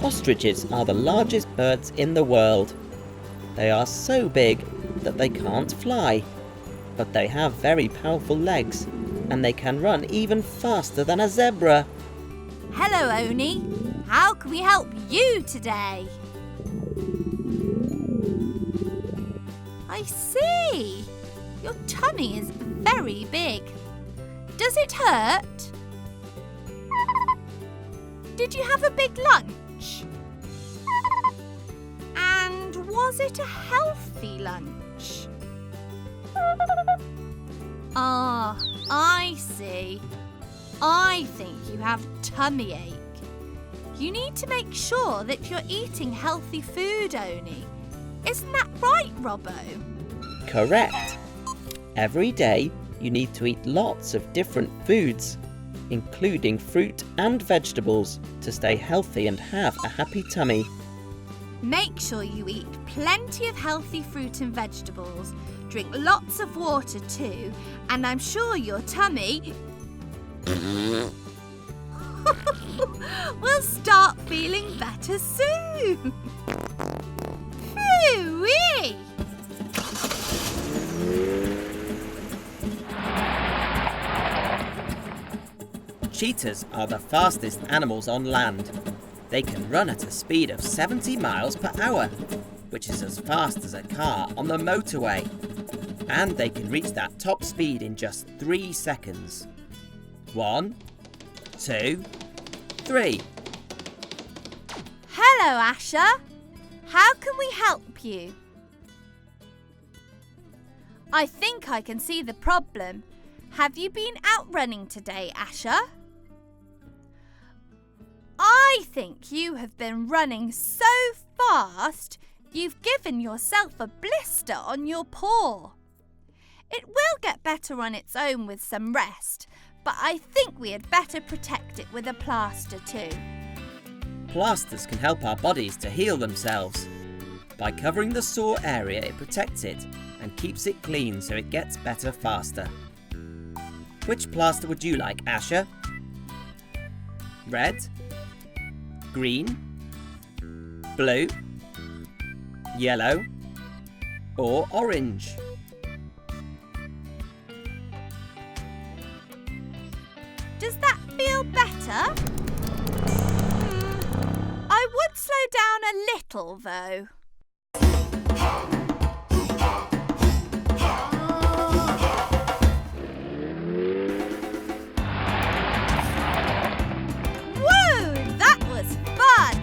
Ostriches are the largest birds in the world. They are so big that they can't fly, but they have very powerful legs and they can run even faster than a zebra. Hello, Oni. How can we help you today? I see. Your tummy is very big. Does it hurt? Did you have a big lunch? And was it a healthy lunch? Ah, I see. I think you have tummy ache. You need to make sure that you're eating healthy food, Oni. Isn't that right, Robbo? Correct. Every day you need to eat lots of different foods, including fruit and vegetables, to stay healthy and have a happy tummy. Make sure you eat plenty of healthy fruit and vegetables. Drink lots of water too, and I'm sure your tummy will start feeling better soon. Phooey! Cheetahs are the fastest animals on land. They can run at a speed of 70 miles per hour, which is as fast as a car on the motorway. And they can reach that top speed in just 3 seconds. 1, 2, 3. Hello, Asha. How can we help you? I think I can see the problem. Have you been out running today, Asha? I think you have been running so fast you've given yourself a blister on your paw. It will get better on its own with some rest, but I think we had better protect it with a plaster too. Plasters can help our bodies to heal themselves. By covering the sore area, it protects it and keeps it clean so it gets better faster. Which plaster would you like, Asha? Red? Green? Blue? Yellow? Or orange? Does that feel better? I would slow down a little though. Whoa, that was fun!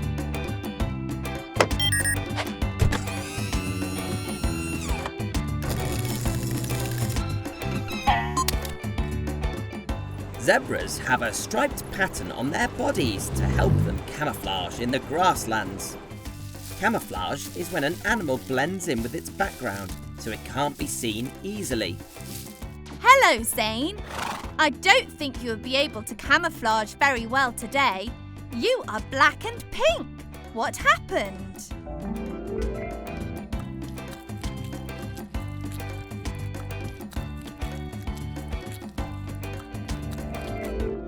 Zebras have a striped pattern on their bodies to help them camouflage in the grasslands. Camouflage is when an animal blends in with its background so it can't be seen easily. Hello, Zane. I don't think you will be able to camouflage very well today. You are black and pink. What happened?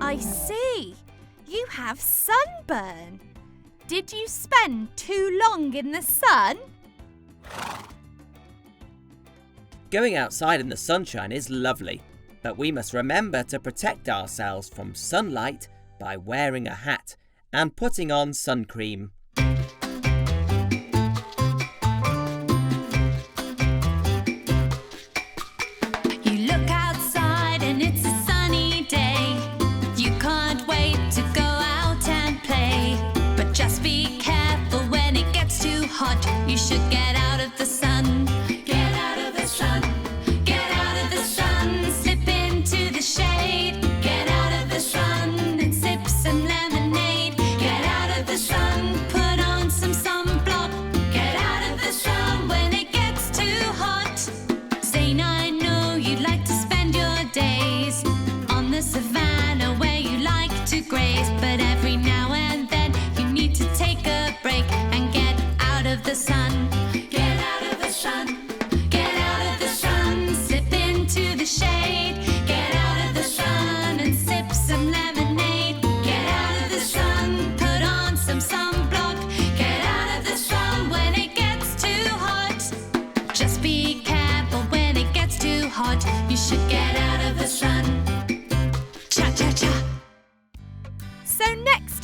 I see. You have sunburn. Did you spend too long in the sun? Going outside in the sunshine is lovely, but we must remember to protect ourselves from sunlight by wearing a hat and putting on sun cream. You look outside and it's a sunny day. You can't wait to go out and play. But just be careful when it gets too hot. You should get out of the sun. Get out of the sun. Get out of the sun. Slip into the shade. Get out of the sun and sip some lemonade. Get out of the sun.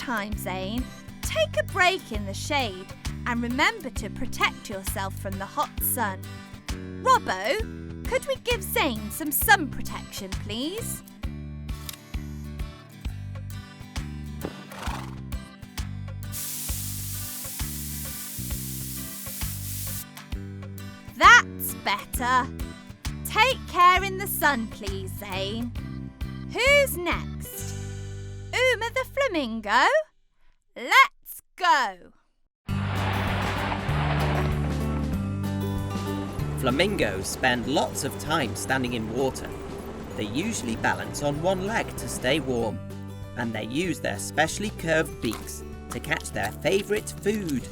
time, Zane. Take a break in the shade and remember to protect yourself from the hot sun. Robbo, could we give Zane some sun protection, please? That's better. Take care in the sun, please, Zane. Who's next? Uma the Flamingo? Let's go! Flamingos spend lots of time standing in water. They usually balance on one leg to stay warm, and they use their specially curved beaks to catch their favourite food,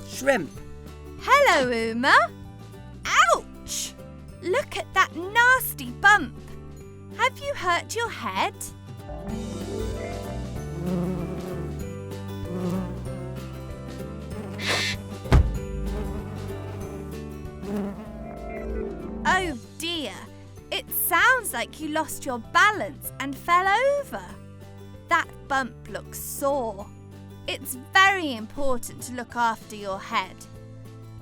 shrimp. Hello, Uma. Ouch! Look at that nasty bump. Have you hurt your head? Oh dear, it sounds like you lost your balance and fell over. That bump looks sore. It's very important to look after your head.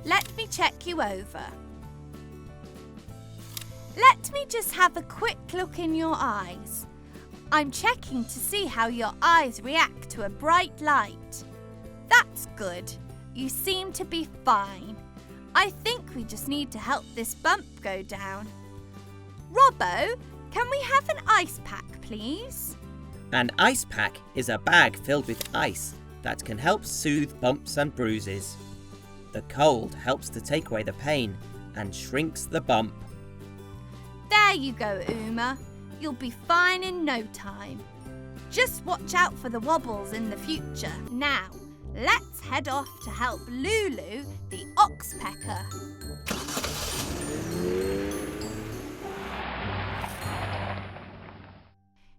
Let me check you over. Let me just have a quick look in your eyes. I'm checking to see how your eyes react to a bright light. That's good. You seem to be fine. I think we just need to help this bump go down. Robbo, can we have an ice pack, please? An ice pack is a bag filled with ice that can help soothe bumps and bruises. The cold helps to take away the pain and shrinks the bump. There you go, Uma. You'll be fine in no time. Just watch out for the wobbles in the future. Now, let's head off to help Lulu the oxpecker.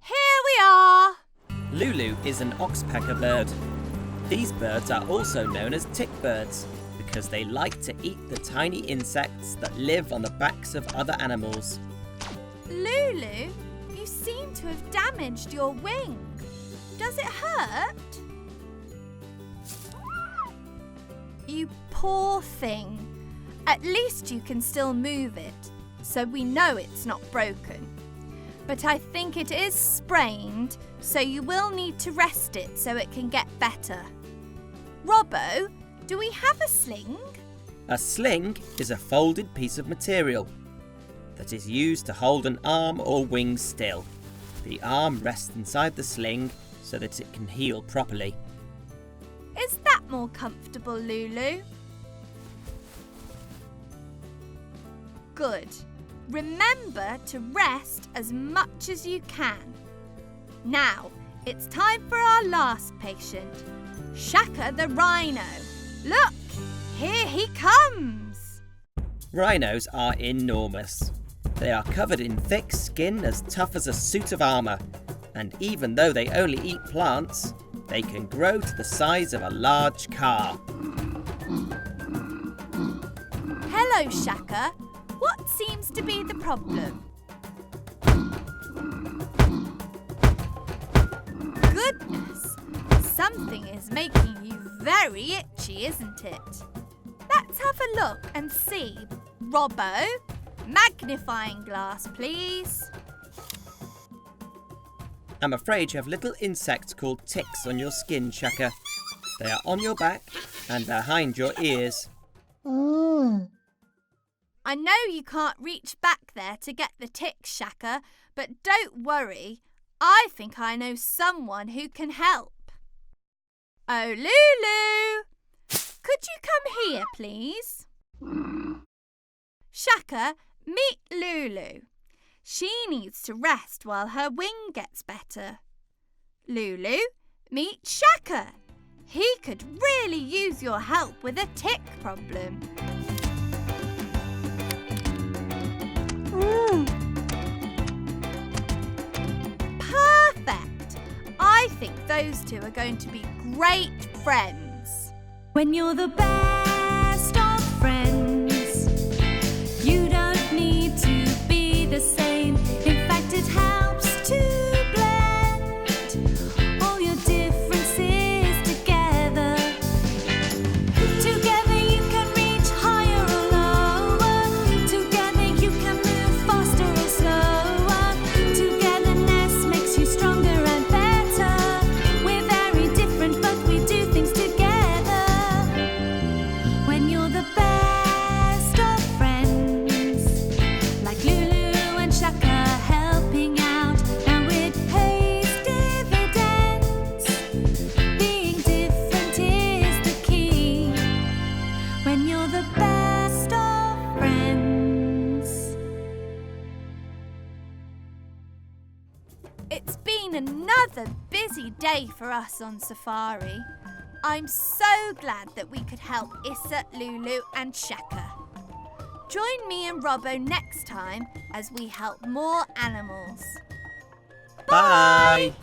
Here we are! Lulu is an oxpecker bird. These birds are also known as tick birds because they like to eat the tiny insects that live on the backs of other animals. Lulu, you seem to have damaged your wing. Does it hurt? You poor thing. At least you can still move it, so we know it's not broken. But I think it is sprained, so you will need to rest it so it can get better. Robbo, do we have a sling? A sling is a folded piece of material that is used to hold an arm or wing still. The arm rests inside the sling so that it can heal properly. Is that more comfortable, Lulu? Good. Remember to rest as much as you can. Now, it's time for our last patient, Shaka the Rhino. Look, here he comes. Rhinos are enormous. They are covered in thick skin as tough as a suit of armour, and even though they only eat plants, they can grow to the size of a large car. Hello, Shaka. What seems to be the problem? Goodness, something is making you very itchy, isn't it? Let's have a look and see. Robbo, magnifying glass, please. I'm afraid you have little insects called ticks on your skin, Shaka. They are on your back and behind your ears. I know you can't reach back there to get the ticks, Shaka, but don't worry. I think I know someone who can help. Oh, Lulu! Could you come here, please? Shaka, meet Lulu. She needs to rest while her wing gets better. Lulu, meet Shaka. He could really use your help with a tick problem. Perfect! I think those two are going to be great friends. When you're the best of friends, you don't need to be the same. In fact, it helps to blend all your differences another busy day for us on safari. I'm so glad that we could help Issa, Lulu and Shaka. Join me and Robbo next time as we help more animals. Bye.